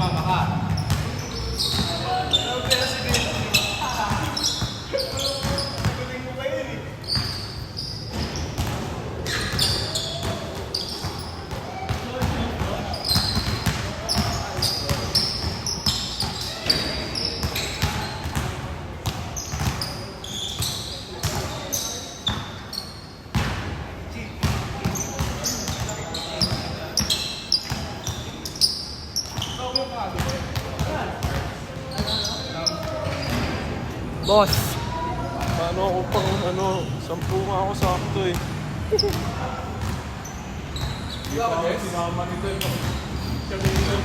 sumama ka. Boss. Paano ako pang 10 nga ako sakto eh. Hindi pa ako sinama nito eh. Kami nito.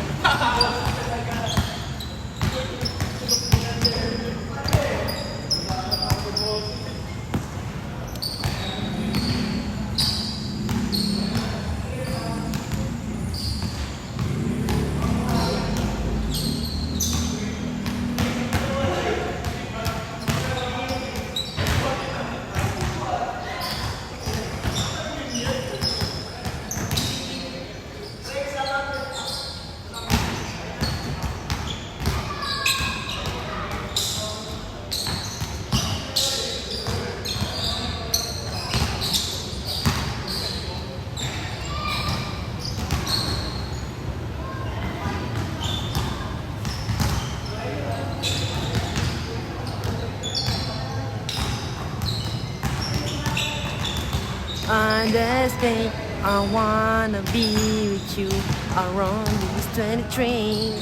Understand, I wanna be with you around this 23.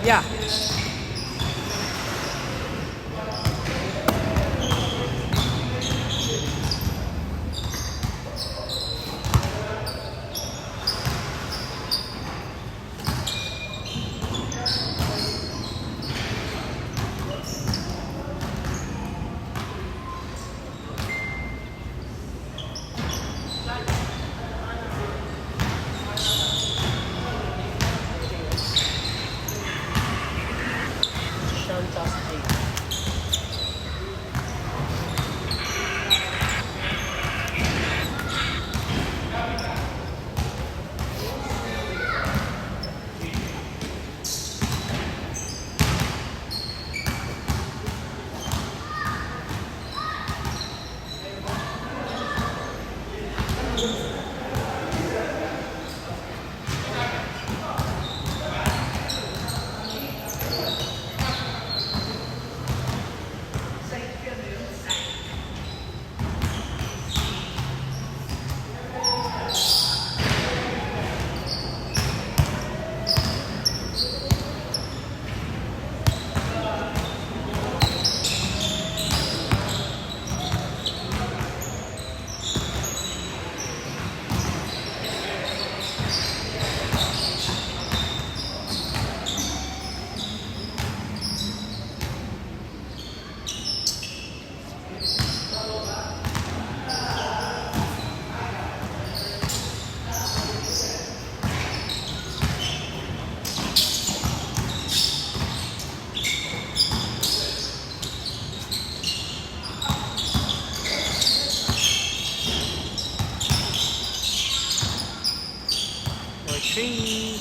Yeah. Tree.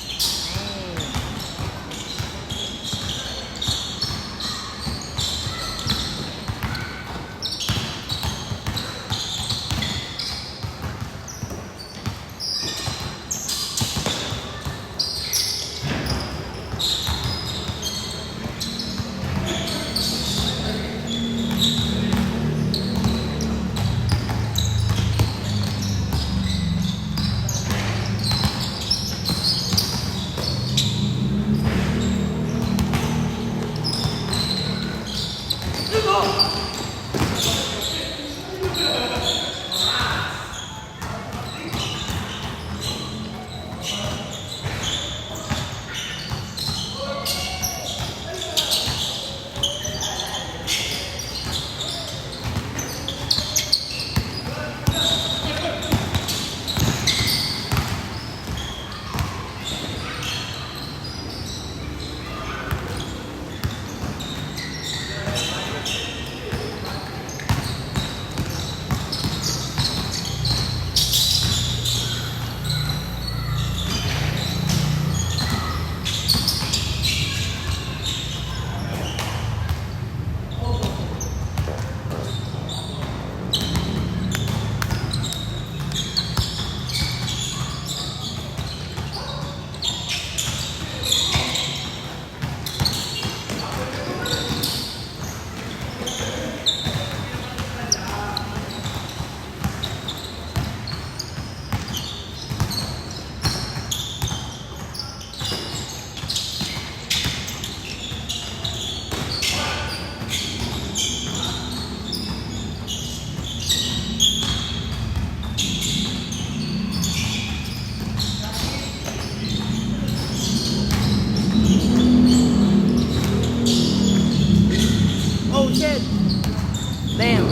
Damn.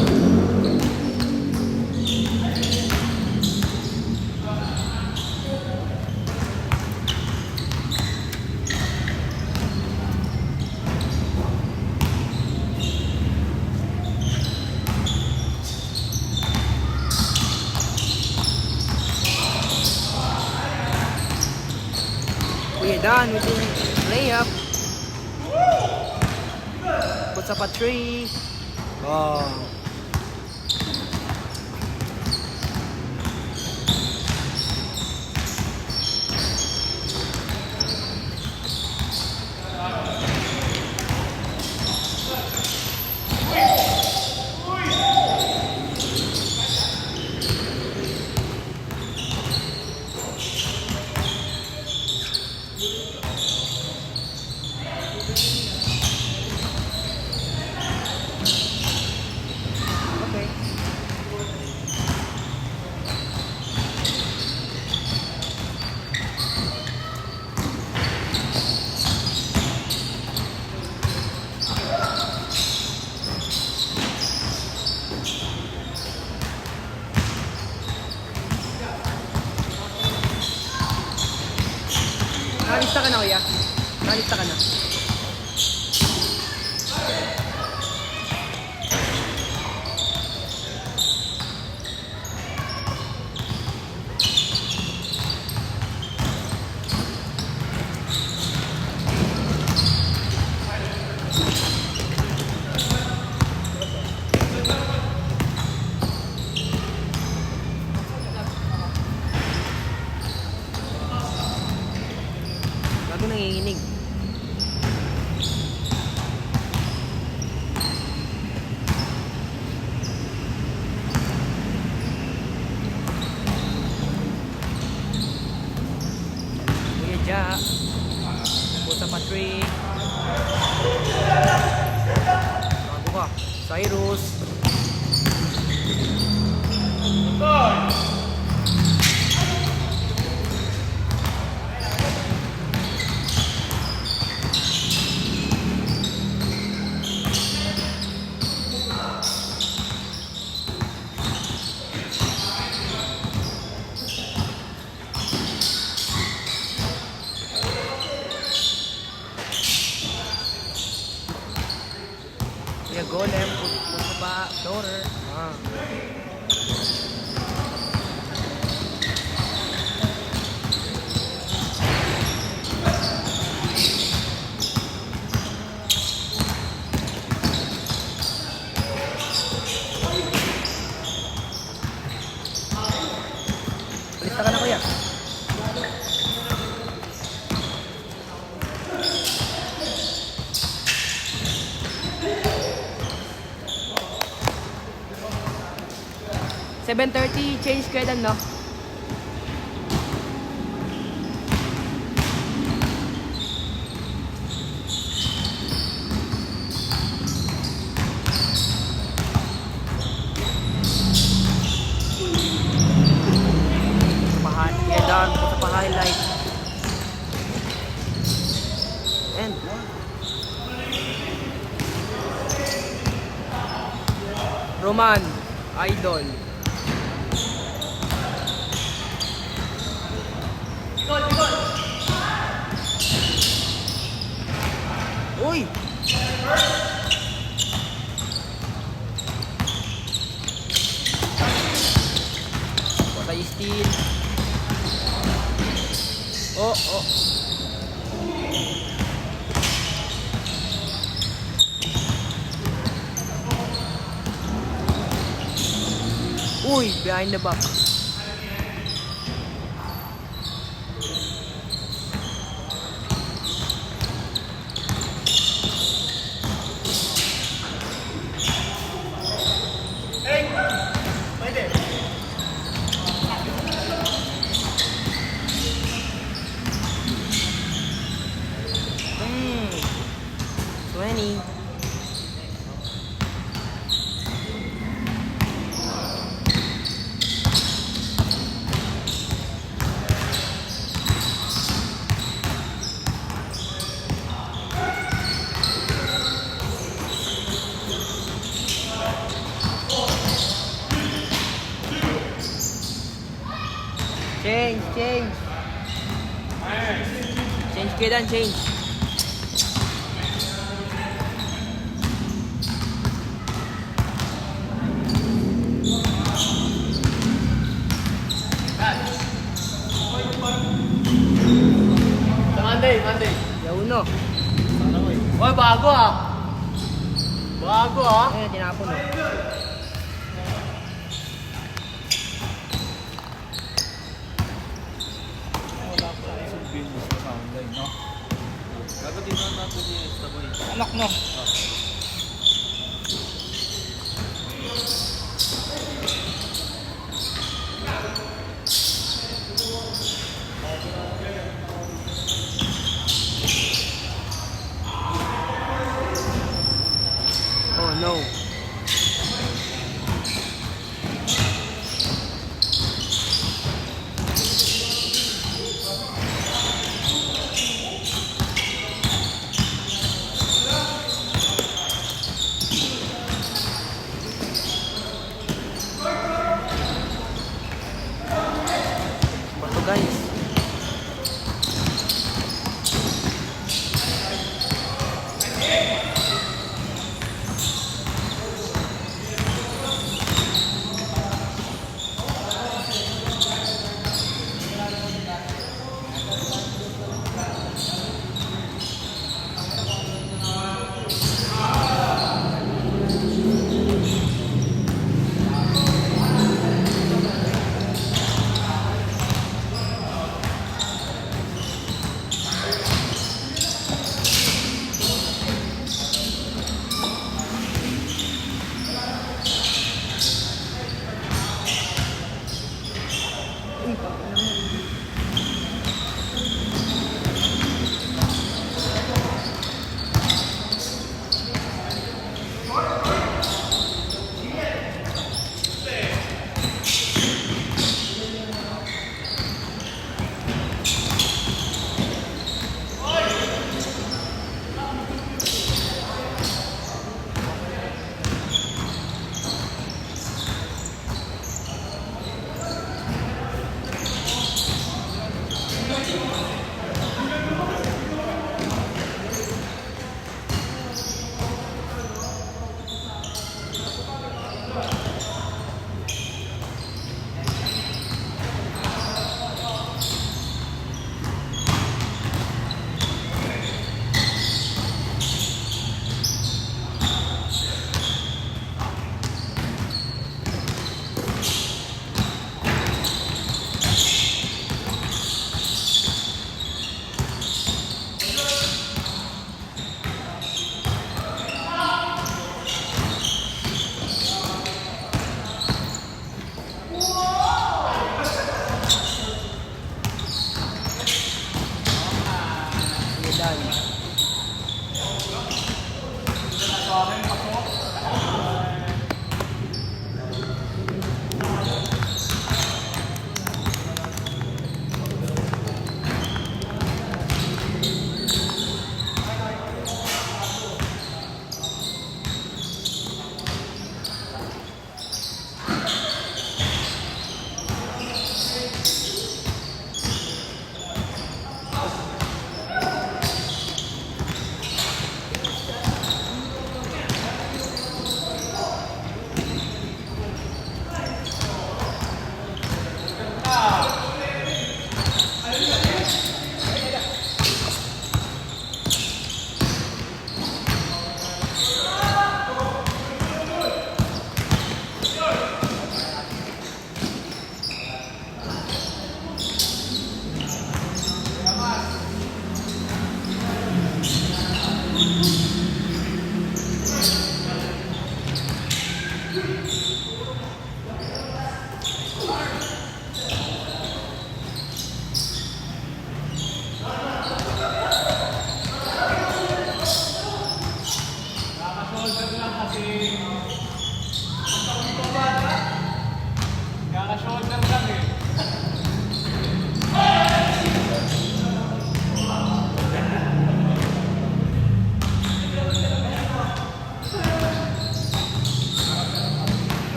We're done with the layup. Puts up a three. Oh. Okay. Nakalista ka na, kuya? Nakalista ka na? Bago nanginginig. Kuya Ja. Pusa pa 3. Bago ka. Cyrus. Kuya Golem. Pusa pa. Floater. Ah. Lista ka na, kuya. $7:30 change kailan, no? You're done. Punta pa highlight. And Roman, idol. Uy! Patay steal. Oh, oh. Uy, behind the back. Hmm. 20. Change, change. Change kayo dan, change. Monday. Yauno. Oy, bago ah. Bago ah. Ayun, tinapon o. Wala pa tayo sa business sa online, no? Gagawin na natin yung Instaboy. Anak no. Oh no. Bato guys.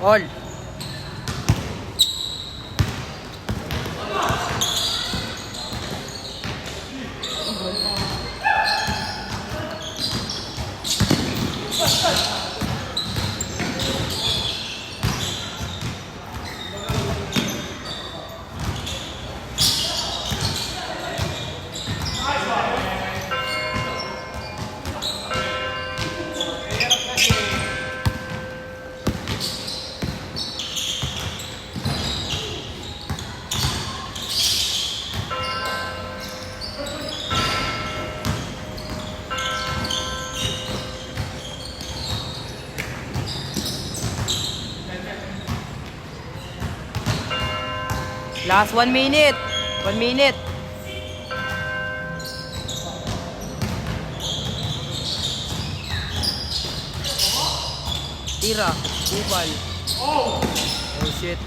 All. Last 1 minute. 1 minute. Tira. Kupal. Oh shit.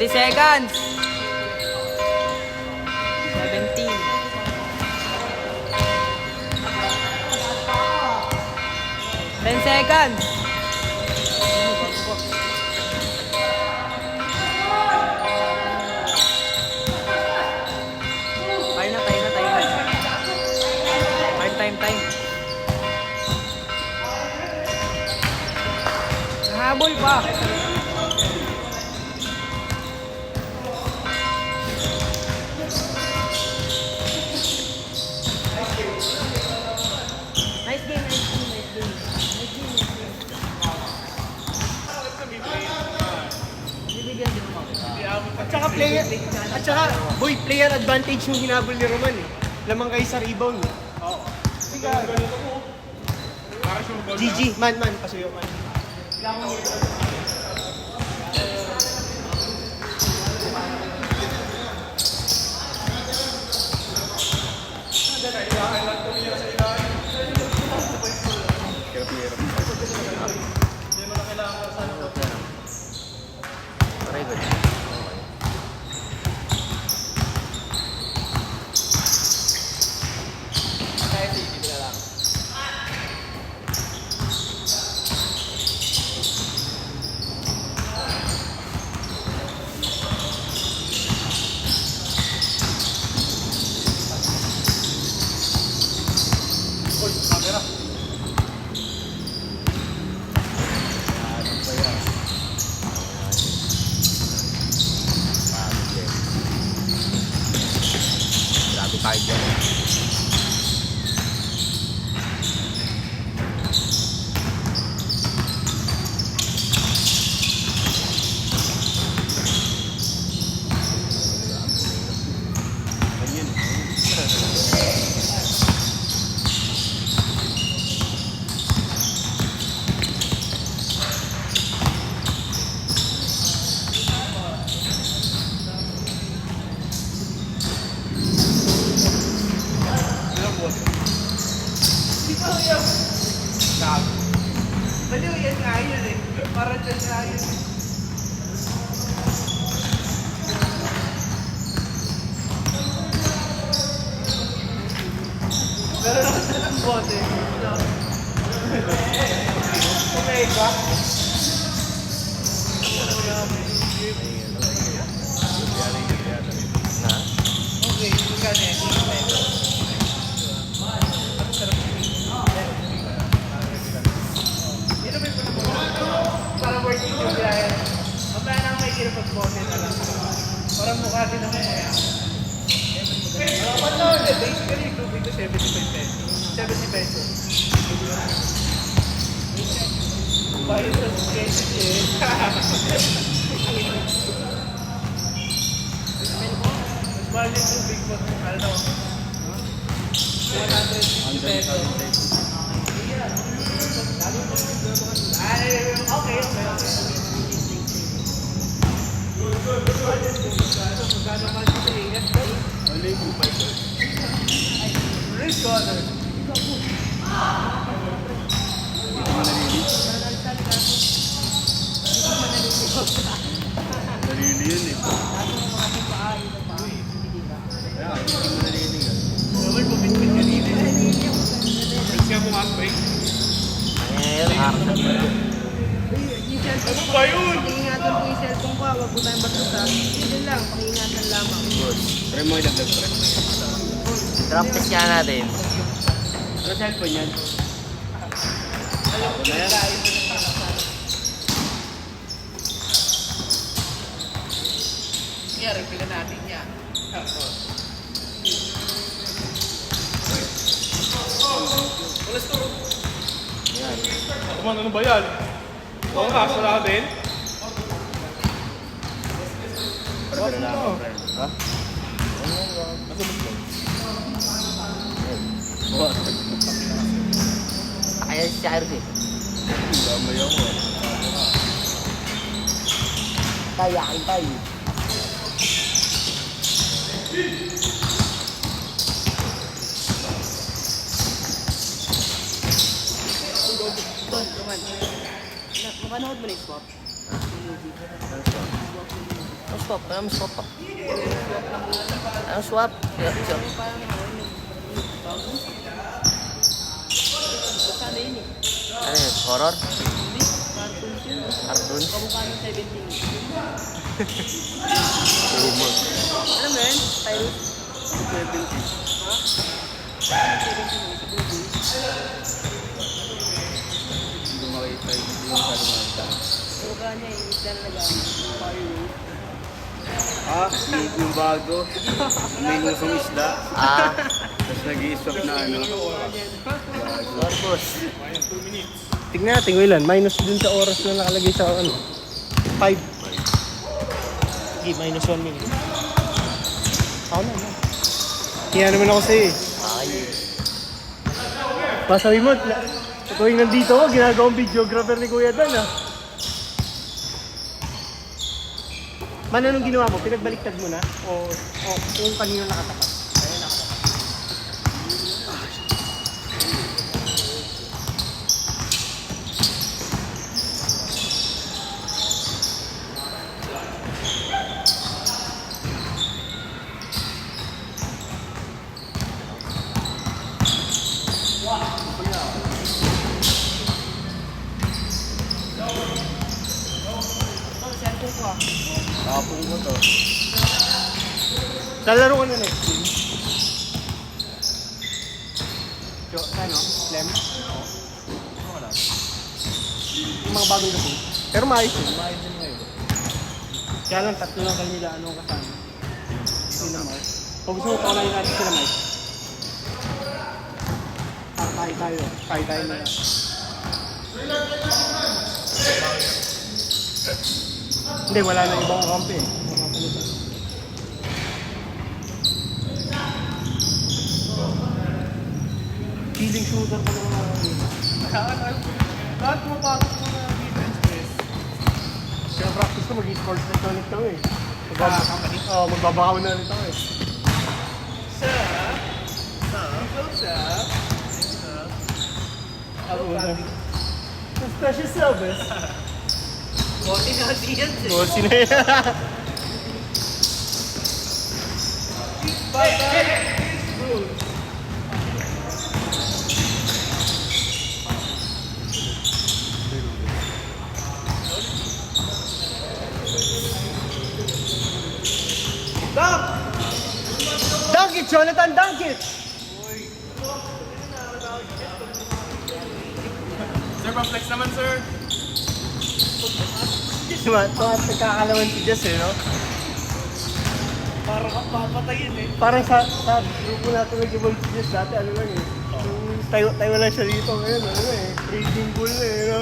Seconds. 17. Ten seconds. Time. Nahabol pa. At saka, boy, player advantage yung hinabol ni Roman eh. Lamang kayo sa rebound eh. Oo. GG, man, pasuyo man. Very good. Tayo dyan. Baliw yan nga yun eh. Para dyan nga yun eh. Meron ako sa ng bote. Okay ba? Okay, magkano yan? Para working yung biyahe. Mamaya na may kinapag-bote na lang. Para mukha din naman kaya. Basically, improving to 75 pesos. 70 pesos. Bayad sa sketch eh. Mas mahal yung tubig mo. Ano? 150 pesos. Okay. Magkano man si Ingat ba? Only 2.5. Risk corner. Hindi ko naliligo. Nalili yun eh. Kaya, hindi ko naliligo. Naman bumit-bit kanina. Risk ka mong break. Ano ba yun? Pag-iingatan po yung cellphone ko, wag po tayong batuta. Yun lang, pag-iingatan lamang. Try mo ilagdag pre. Drop test nga natin. Ano cellphone yan? Alam ko na yan. Kaya repilan natin yan. Walas to. Ano ba yan? Oo nga, sala din. Para na ako, friend. Ha? What? Kaya si Cyrus eh. Damay ako. Tayo, akin tayo. Mapanood mo na yung swap? Ang swap? Anong swap pa? Anong swap? Ano yun eh? Ano yun? Horror? Cartoons? Kamukha ng 17. Humor. Ano mo yun? Tyrus? 70. Hindi ko makita yun. Hindi ko makita. Kamukha niya yung isla na nag-firework. Ah, yung bago. May lusong isda. Ah, Tapos nag-i-swap na ano. Corpus. Tignan natin kung ilan. Minus dun sa oras na nakalagay sa ano. 5. Sige, minus 1 minute. Ako na. Kaya naman ako sa'yo eh. Ay. Pasabi mo, tuwing nandito ako, ginagawang videographer ni Kuya Dan ah. Man, anong ginawa mo? Pinagbaliktad mo na? O kung kanino nakatapat? Ayun, nakatapat. Tapong ko to. Lalaro ko na next game. Ano? Lem? Yung mga bagong gabi. Pero maayos yun. Maayos yun ngayon. Kaya lang, tatlo lang kayo nila anong kasama. Sila Mike. Kung gusto mo, paunahin natin sila Mike. Tayo tayo na. Hindi, wala na ibang kampi eh. Feeling shooter pa naman ako. Lahat pumapasok mo na defense press. Kaya practice ko, mag-e-sports na ulit kami eh. Magbabakaw na ulit ako eh. Special service. Bote na kasi yan eh. Bossy na yan. Dunk it, Jonathan! Dunk it! Sir, pa-flex naman, sir. Diba? Ito at nagkakalaman si Jess eh, no? Parang kang papatayin eh. Parang sa grupo natin nag-evolve si Jess dati, ano lang eh. Tayo lang siya dito ngayon, ano eh. Trading bull na eh, no?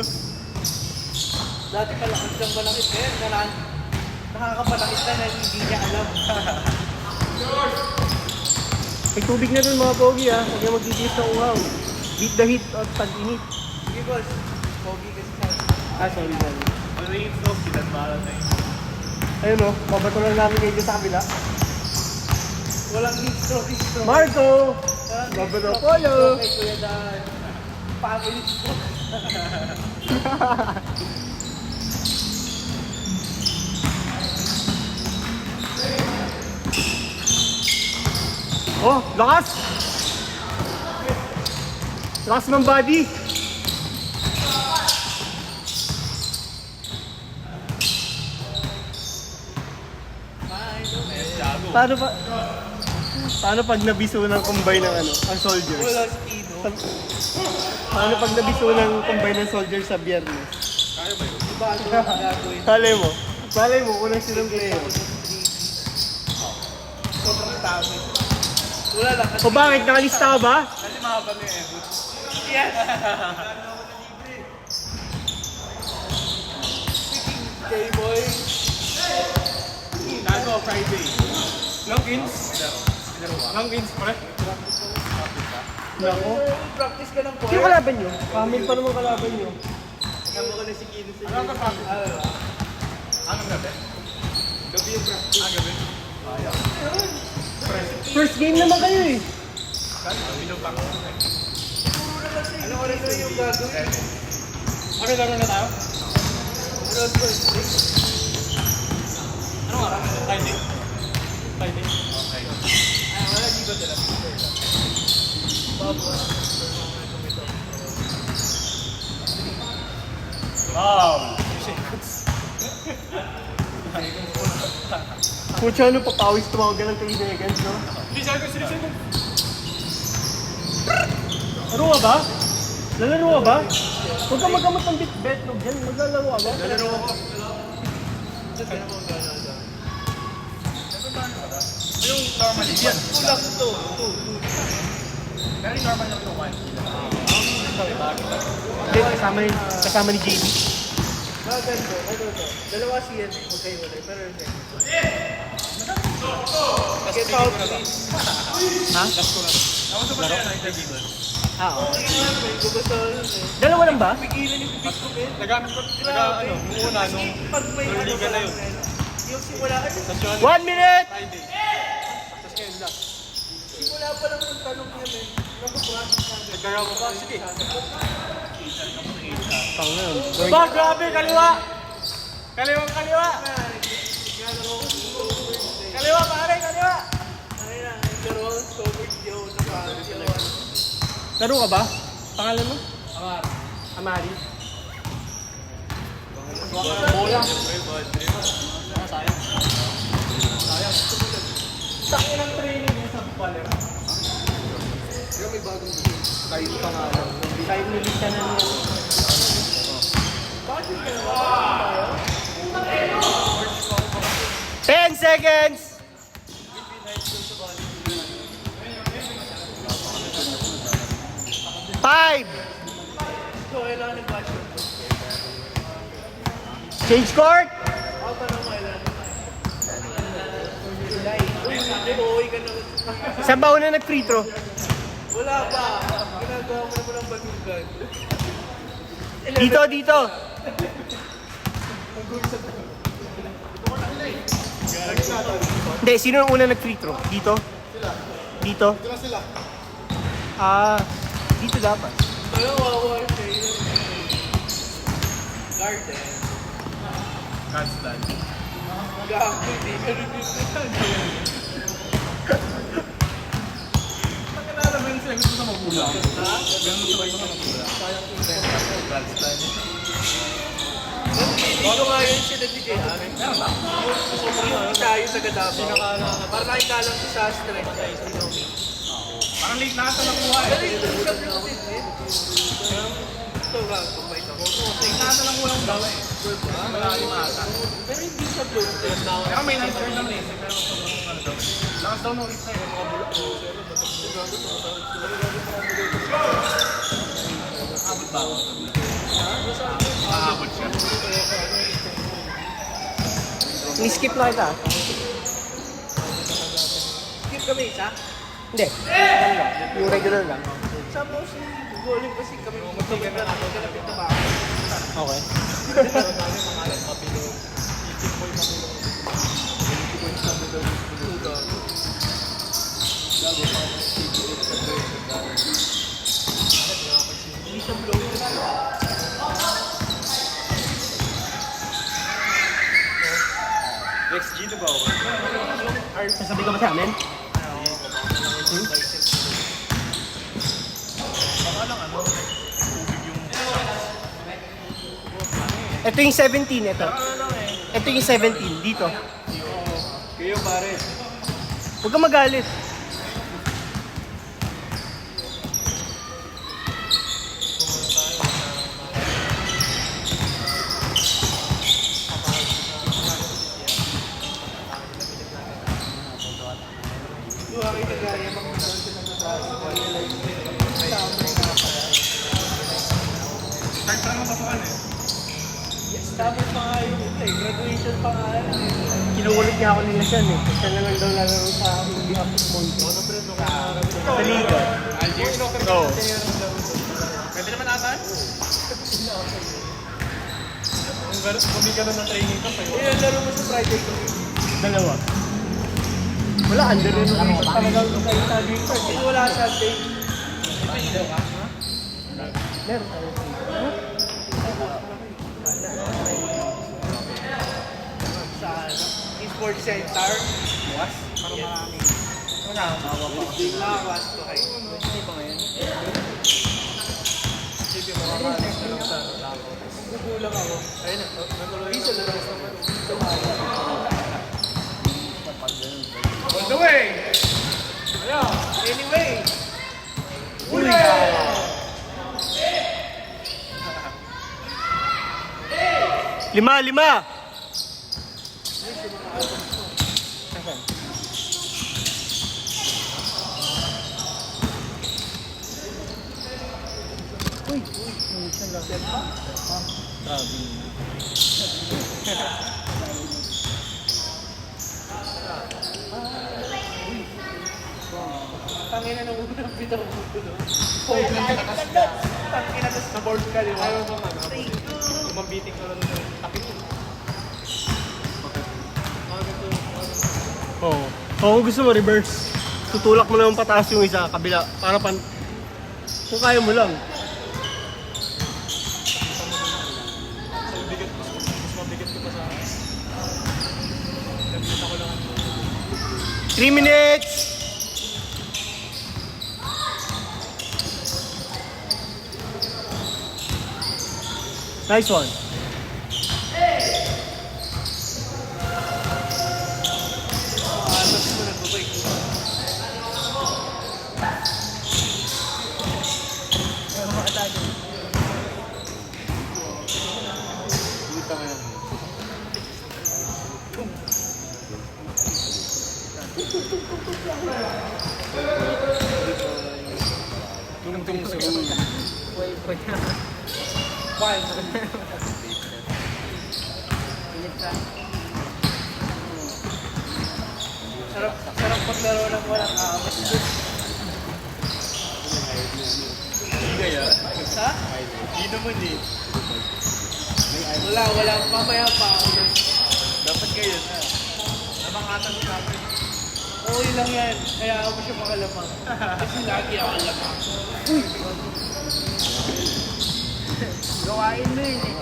Dati palakad lang balakit ngayon. Nakakabalakit na hindi niya alam. May tubig na dun mga pogi ah. Huwag yung magtitiis ng uhaw. Beat the heat at tag-init. Sige, boss. Pogi kasi sa... Ah, sorry. Ano yung stove? Sinan para sa inyo. Ayun o, mabato lang namin kayo sa kabila. Walang intro. Marco! Mabato polo! Kay Kuya Dan. Family stroke. Oh, lakas! Lakas ng body! Paano pa? Paano pag nabiso ng combine ng ano, ang soldiers? Wala speedo. Paano pag nabiso ng combine ng soldiers sa biyernes? Iba ano ang gagawin? Malay mo, unang silang player. Sobrang dami. Wala lang. O bakit? Nakalista ka ba? Kasi mahaba na yung ebot. Yes! J-boy. Nago, Friday. Logins? Logins, pre? Nako. Practice ka ng Sino power. kalaban nyo? Kamil pa naman kalaban nyo. Kasama ko na si Kino sa Ano ka pa? Anong gabi? Gabi yung practice. Gabi? First game naman kayo eh. Binubak. Ano oras na yung gagawin? Ano laro na tayo? Ano first week? Anong araw? Friday? Friday? Okay. Ay, wala di ba dala? Wow! Kutsa ano pa pawis tumawag ka ng 3 seconds, no? 3 seconds, 3 seconds! Laro ka ba? Lalaro ka ba? Huwag ka magamot ng betlog dyan. Maglalaro ka ba? Lalaro ako. Yung normally, yan. Tulak to. Very normal lang ito, one. Hindi, kasama ni JB. Ganito, ano to? Dalawa siya magkahiwalay, pero hindi. Get out, please. Ha? Ako sa pala yan, interview. Ah, oo. May gusto yun eh. Dalawa lang ba? Pigilan yung big ko eh. Nagamit ko, ano, yung una, nung Pag may ano Liga ka na lang yun. yung simula, ano, session, 1 minute! Friday. Tapos ngayon last. simula pa lang yung tanong niya eh. Nakapractice na. Nagkaraw ko pa, sige. Pang na yun. Ba, grabe, kaliwa! Kaliwang kaliwa! Kaliwa, pare, kaliwa! Ay na, Jerome, Sobert Joe, Nakakasyawan. Laro ka ba? Pangalan mo? Amar. Amari. Bola. Takin ng training niya sa Baler. Pero may bagong game. Kahit pangalan. Kahit nilista na niya. Bakit ka naman? 10 seconds! 5! So, kailangan ng budget. Change court! Ako tanong mo, kailangan. July. Uy, ka na. Saan ba una nag-free throw? Wala pa. Ginagawa mo naman ang balugan. Dito! Hindi, sino ang una nag-free throw? Dito? Dito? Ah, dito dapat. Pero wawa siya. Garden. Constant. Gago, hindi ka rin Nakilala mo yun sila, gusto sa magulang. Ganun sila gusto sa magulang. Constant. Dito nga yun sila DJ Amin. Yung tayo sa Gadapa. Para nakita lang sa strength size. Parang late na ata nakuha eh. Pero ito siya bloated eh. Ito nga, kumpait ako. Late na ata nakuha ng daw eh. Malalim ata. Pero hindi siya bloated. Pero may nice turn naman eh. Pero sobrang ano daw. Lakas daw nung ulit na eh. Mga bulak. Abot ba ako? Aabot siya. Ni-skip na kita. Skip kami isa. Hindi. Ano lang? Yung regular lang. Sabi ko si Goling kasi kami magkabit na ako. Kalapit na ba ako? Okay. XG na ba ako? Sasabi ka ba sa amin? Baka lang ano, tubig yung... Ito yung 17, ito. Ano lang eh. Ito yung 17, dito. Kayo pare. Huwag kang magalit. Tapos pa nga yun eh. Graduation pa nga yun eh. Kinukulit niya ako nila siya eh. Siya na lang daw lalaro sa hindi ako sponsor. Sa liga. Oo. Pwede naman ata? Kung ka na ng training camp eh. Eh, laro mo sa Friday ko. Dalawa. Wala, under rin ako. Talagang kayo sabi ko. Kasi wala Sunday. Meron. Sa ano? Esports Center. Was? Parang marami. Wala, mawa pa. Nakawas ko kayo. Hindi pa ngayon. Sige, makakalas na lang sa lako. Nagulang ako. Ayun na, natuloy. Isa na lang naman. On the way! Ayan. Anyway. Uli! Lima! Tangina na unang bitaw mo ko doon. Tangina na sa board ka, di ba? Ayaw mo man. Mabiting ka lang ng tapit. Oo. Kung gusto mo reverse, tutulak mo naman pataas yung isa, kabila, para kung kaya mo lang. Mas mabigat ko pa sa akin. Nabita ko lang. 3 minutes! Nice one. Tapos mo nagbabay ko. Kita mo yan. Tungtong sa ulo. Sarap maglaro ng walang amas. Hindi kaya. Ha? Hindi naman eh. Wala. Mamaya pa ako. Dapat kayo na. Namangatan mo namin. Okay lang yan. Kaya ako siya makalamang. Kasi lagi ako lamang. Gawain mo yun eh.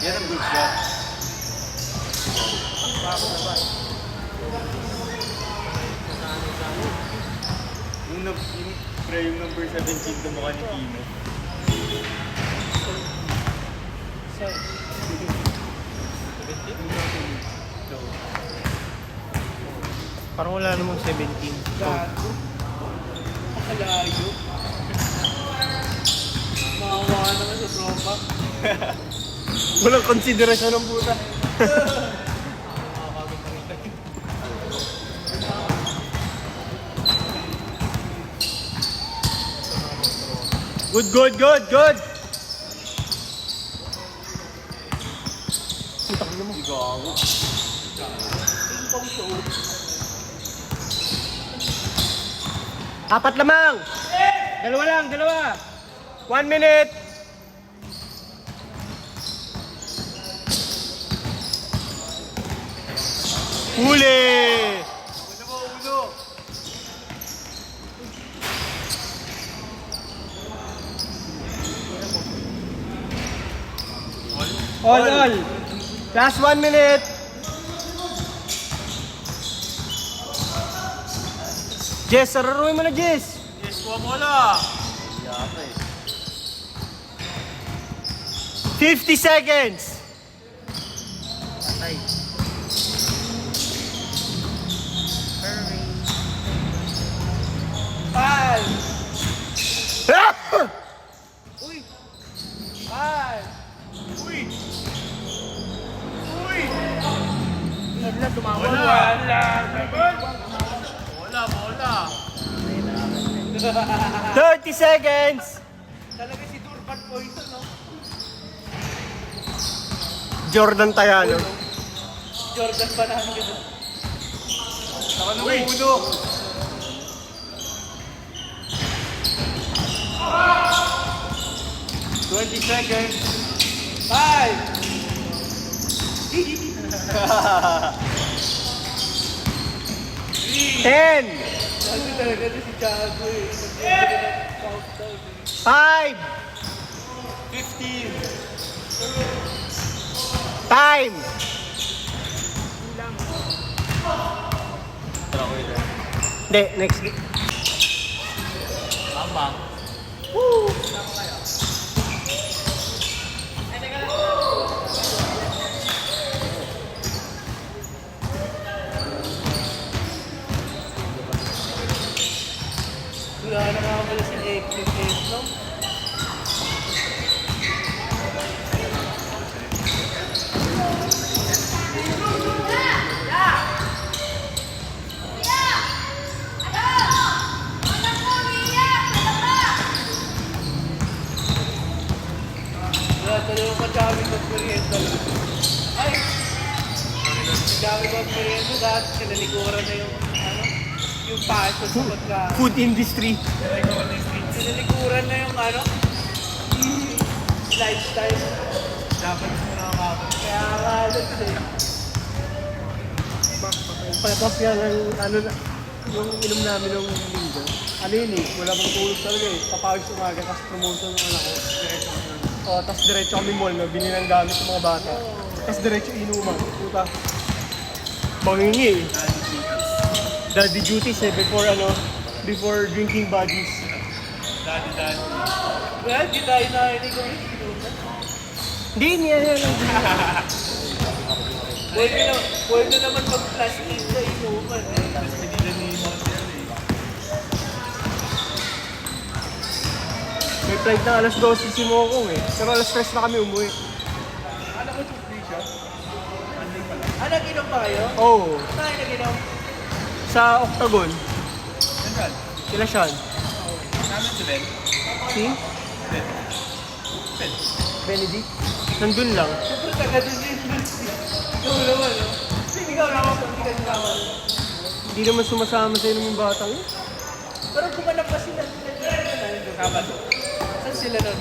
Yan ang good shot. Yung number 17 na mukha ni Tino. Parang wala namang 17. Gago. Pakalayo. Maawa naman sa tropa. Walang konsiderasyon ng puta. Good! Putak mo. Gago. Ping-pong show. Apat lamang! Dalawa lang! 1 minute. Huli! Uno. All. Last 1 minute. Jess, sararuin mo na, Jess. Yes, kuha mo na. Yata eh. 50 seconds. Patay. Five. Ah! Uy. Five. Uy! Uy! Bigla tumawag. Bola. 30 seconds. Talaga si Durban Poison, no? Jordan Tayano. Jordan pa namin ito. Saka na uno. $20 seconds. Five. 10, Kasi talaga ito si Chago eh. Countdown eh. 5, 15. time. Hindi, next. Bang. Wala na nga pala si Exit, no? Wala tuloy yung kachami ng merienda lang. Ay! Kachami ng merienda dahil sinalikuran na yung, yung paso sa pagkain. Food industry. Sinalikuran na yung lifestyle. Dapat mo nakakapit. Kaya kalat eh. Tapos yan ang yung inom namin ng linggo. Ano yun eh, wala pang tulog talaga eh. Papawis umaga, tapos promotion ng anak ko. Tapos diretso kami mall, no? Binili ng gamit ng mga bata. Tapos diretso inuman. Puta. Bangingi eh. Daddy duties eh, before drinking buddies. Daddy. Well, di tayo narinig kung inuman. Hindi niya yan. Pwede naman mag-plastic sa inuman eh. Hindi na ni Montiel eh. May flight na alas 12 si Mokong eh. Pero alas 3 na kami umuwi. Alam ko yung free shot. Monday pala. Nag-inom ba kayo? Oh, Saan nag-inom? sa Octagon. Saan? Sila Sean. Namin si Ben. Si Ben. Benedict. Nandun lang. Siyempre taga doon yun. Ikaw naman, no? Ikaw naman, hindi ka naman. Hindi naman sumasama sa inyo ng batang yun. Pero kumanap pa sila. Sabado. Saan sila nun?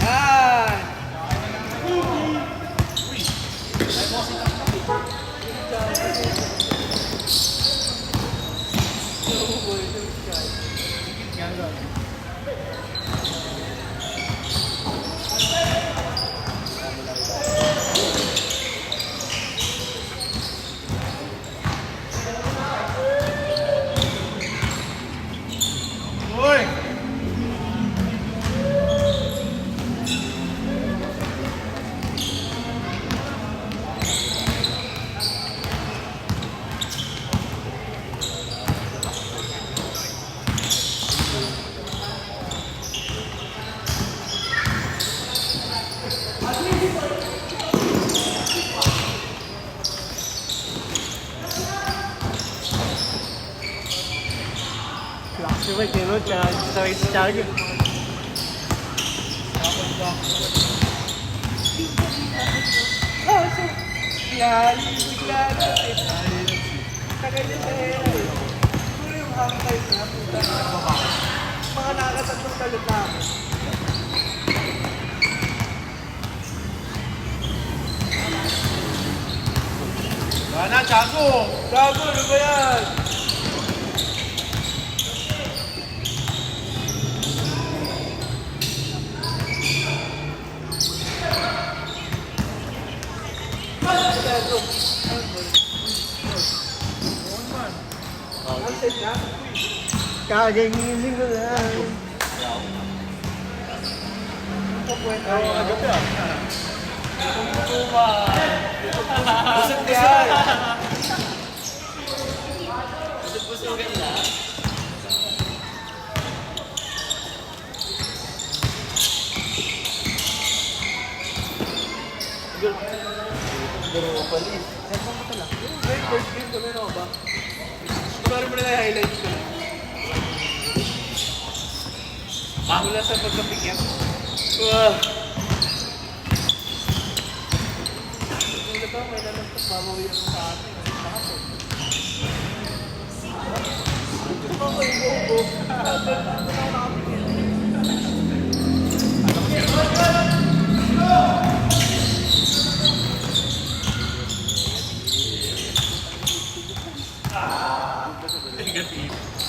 Yan! Uy! Klase ba, kinod ka sa race charger. Oh, so, yan, bigla natin. Tagal niya sa hero eh. Siguro yung ang type na puta. Mga nakakatatlong talot na ako. Sana, Chago! Gago, ano ba yan? Gago. Ang set na? Kagagising ko na. Kapuwenta Oo, yun. agad yan. Busog yan. Busog-busogan na. Duro pa rin. First game kami na ba? Sorry mo na yung highlights ko. Mula sa pagkapigyan. Hindi ba may nalantas mamawi ako sa atin. Okay, go.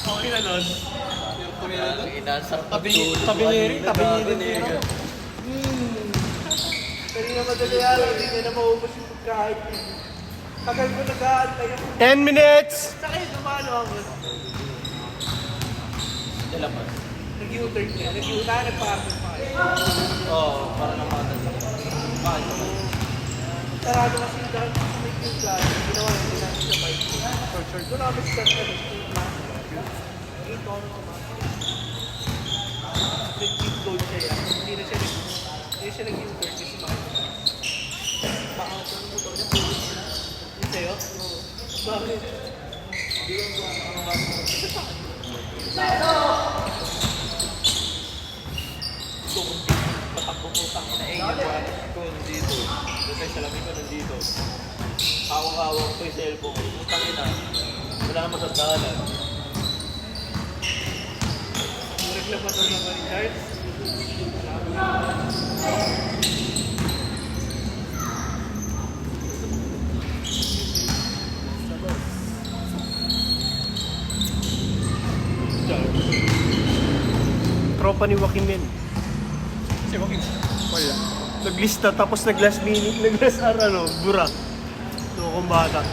Okay na nun. Tabi ni Rin. Kanina madali araw, hindi na maubos yung pagkain. Tagal ko nag-aantay ako. 10 minutes! Sa kayo, dumalo ako. Dalaman. Nag-U-turn niya. Nag-U-turn, nag-parking pa kayo. Oo, para naman. Bakit naman? Sarado kasi yung dahil sa may queue class. Ginawa yung natin sa bike. Short. Doon ako sa queue class. 8 ako naman. Nag-keep load siya yan. Hindi siya nag-U-turn kasi makikita. Baka ito ang motor niya. Yung sa'yo? Oo. Bakit? Patakbo po na yung ko nandito. Doon tayo sa lamig ko nandito. Hawak-hawak ko yung cellphone ko. Putang ina. Wala naman sa dalan. Naglaban na naman ni Charles. Tropa ni Joaquin yan. Si Joaquin. Wala. Naglista tapos nag-last minute, nag-last bura. No, kung bata.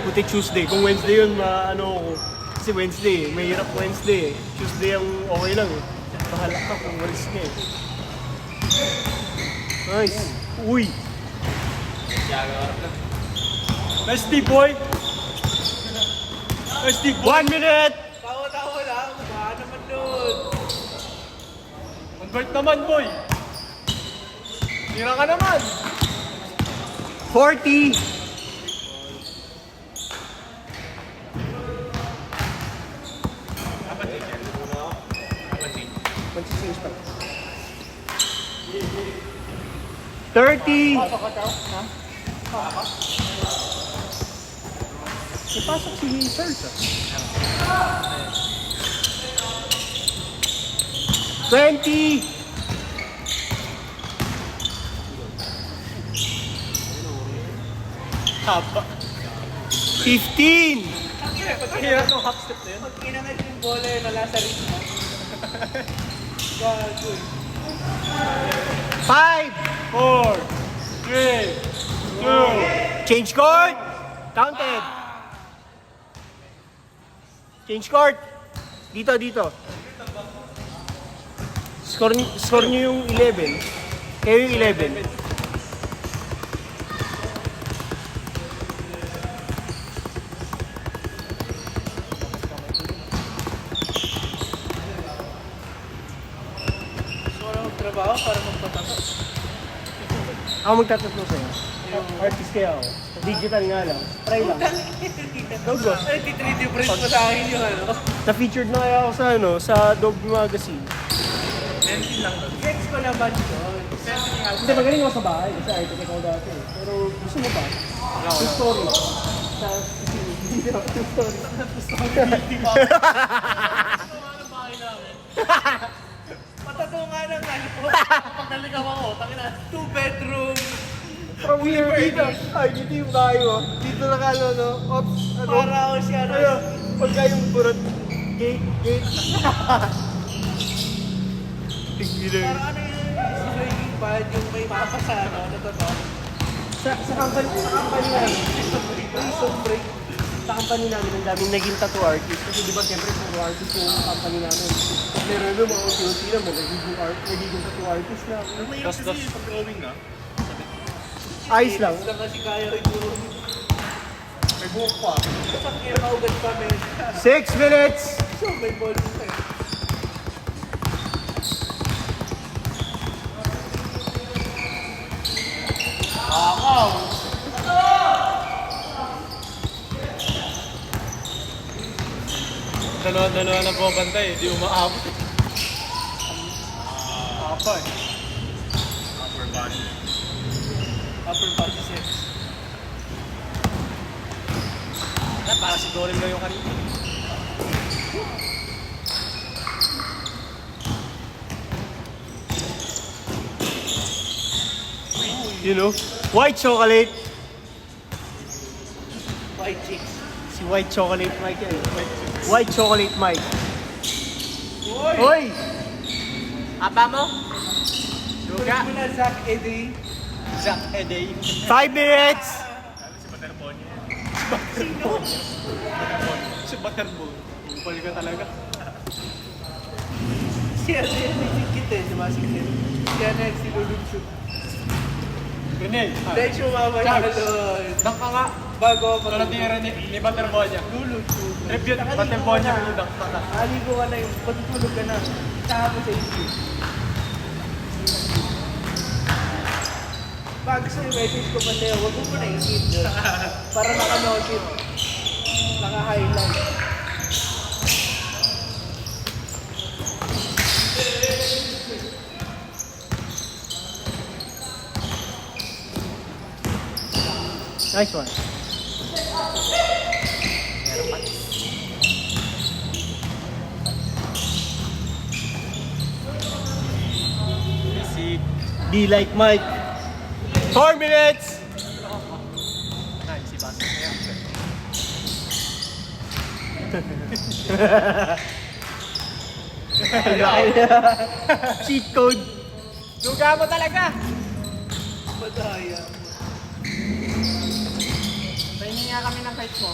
Buti Tuesday. Kung Wednesday yun, ano ako. Kasi Wednesday, mahirap Wednesday. Tuesday ang okay lang eh. Bahala ka kung walis ka eh. Nice. Uy! Nice deep boy! Nice deep boy! 1 minute! Tawa-tawa lang. Baka naman nun. Convert naman boy! Tira ka naman! 40! Magsisingis pa. 30! Ipasok si Charles ah. 20! Haba. 15! Hirap ng half step na yun. Pag kinangad yung bola yun, wala sa ritmo. Gago eh. 5! 4, 3, 2, Change court! Counted! Change court! Dito. Score nyo yung 11. Kayo yung 11. Gusto ko na magtrabaho para magpatato. Ako magtatatlo sa'yo. Artist kaya ako. Digital nga lang. Try lang. Go. Ay, titridi print mo sa akin yung ano. Na-featured na kaya ako sa sa Adobe Magazine. Sex ko naman yun. Hindi, magaling ako sa bahay. Kasi artist ako dati. Pero gusto mo ba? Yung story. Sa Patatungan ng ano. Pag naligaw ako, tangina. 2 bedroom. From here, dito. Ay, dito yung bahay mo. Dito na kalo, no? Ops, ano? Para ako siya. Ano? Pagka yung burot. Gate. Tigilin. Para ano yung breaking bad yung may mapasa, no? Ano to to? Sa company namin. Prison break. Sa company namin, ang daming naging tattoo artist. Kasi di ba, siyempre, tattoo artist yung company namin. Pag meron yung mga unti-unti na mo, nagiging tattoo artist na. Tapos pag drawing na, Ayos lang. Lang kasi kaya rin yung may buhok pa. sa kaya maugat pa, men. 6 minutes! So, may balls na eh. Dalawa na po bantay, hindi umaabot. Apa eh. Upper body. Upper body sex. Para si Dorin lang yung kanina. You know? White chocolate. White chicks. Si White Chocolate Mike yan. White Chocolate Mike. Uy! Hoy! Apa mo? Tuloy mo na, Zach Eddie. Zach Eday. 5 minutes! Si Butterboy niya. Sino? Si Butterball. Upal ka talaga. Si ano yun, si Sikit eh, si Masikit. Si ano yun, si Lulunsyon. Renee. Dahil sumama siya doon. Dunk ka nga. Bago ako Tulad ni Renee, ni Butterboy niya. Lulunsyon. Tribute, Butterboy niya, dunk ka nga. Aligo ka na yung patutulog ka na. Saka mo sa isip. Pag gusto yung message ko pa sa'yo, huwag mo na isip doon. Para naka-notif. Naka-highlight. Nice one. Easy. Be like Mike. 4 minutes! Nice, si Bas. Cheat code. Luga mo talaga! Madaya. Pahingi nga kami ng fight mo.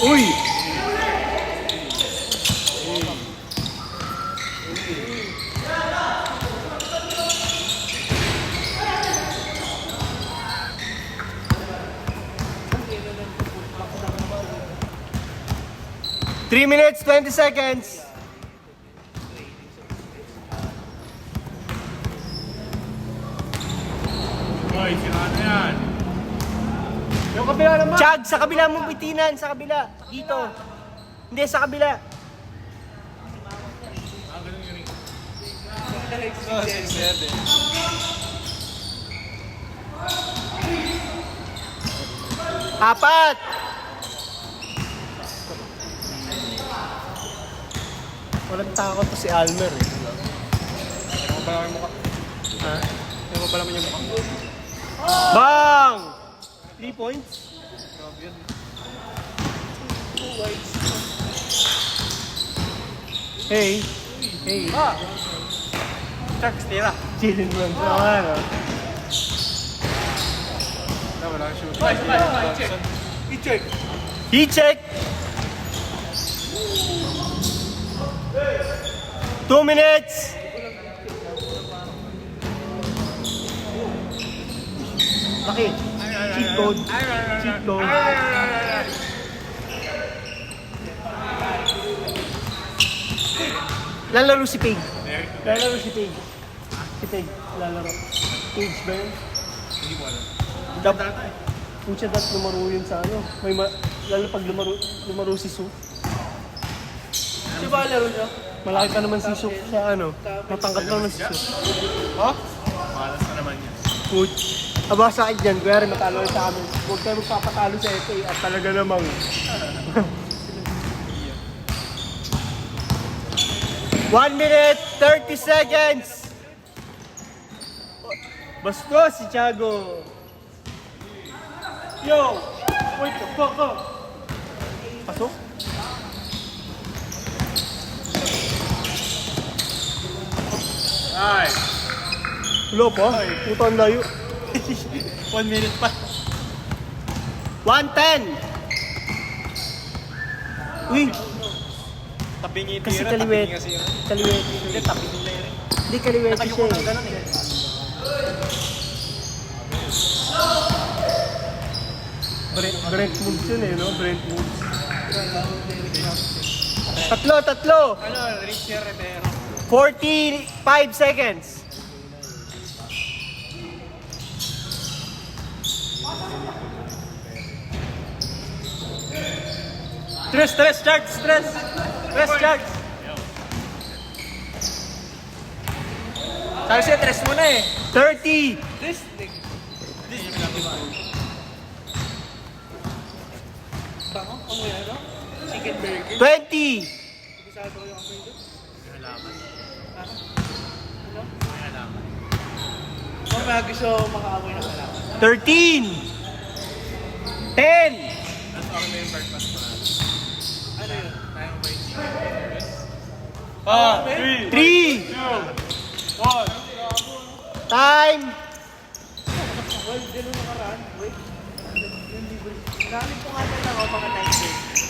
Uy! Three minutes, 20 seconds. Boy, sira na yan. Yung kabila naman. Chag, sa kabila mo bitinan, sa kabila. Dito. Hindi, sa kabila. Apat! Walang takot to si Almer eh. Ano ba naman yung mukha? Ha? Ano ba naman yung mukha? Bang! 3 points? Hey! Hey! Ah! Chuck, tira. Chillin mo lang sa ano. Wala kang shooting. check. I-check. Heat check! 2 minutes! Bakit? Cheat code. Cheat code. Lalaro si Pig. Lalaro si Pig. Si Pig. Lalaro. Page ba yun? Hindi ko alam. Pucha, dat lumaro yun sa ano. Lalo pag lumaro si Su. Di ba laro niyo? Malaki pa naman si Su sa ano. Matangkad pa naman si Su. Oh? Malas na naman yan. Puch. Aba sa akin dyan, kuya rin matalo rin sa amin. Huwag tayo magpapatalo sa FA at talaga namang. One minute, 30 seconds! Basto si Thiago. Yo! Wait the fuck up! Pasok? Ay! Wala pa? Puta ang layo. 1 minute pa. 110! Uy! Tabi niya yung Kasi tira, kaliwet. tabi niya kasi yun. Kaliwet. Hindi, tabi nila yun. Hindi kaliwet siya Nakayuko eh. ng ganun eh. Brent moves yun eh, no? Brent moves. Tatlo! Ano, Richie Rivero. 45 seconds. Stress, charge. Sabi siya, tres mo na eh. 30, This thing. Bango? Amoy ano? Chicken burger? 20, Ibisado ko yung amoy doon. Ano? Mamaya gusto makaamoy ng halaman. 13, 10, Ano yun? 3, time. Well, gano'n nakaraan. Wait. Yung libre. Gamit ko nga lang ako mga 9 days.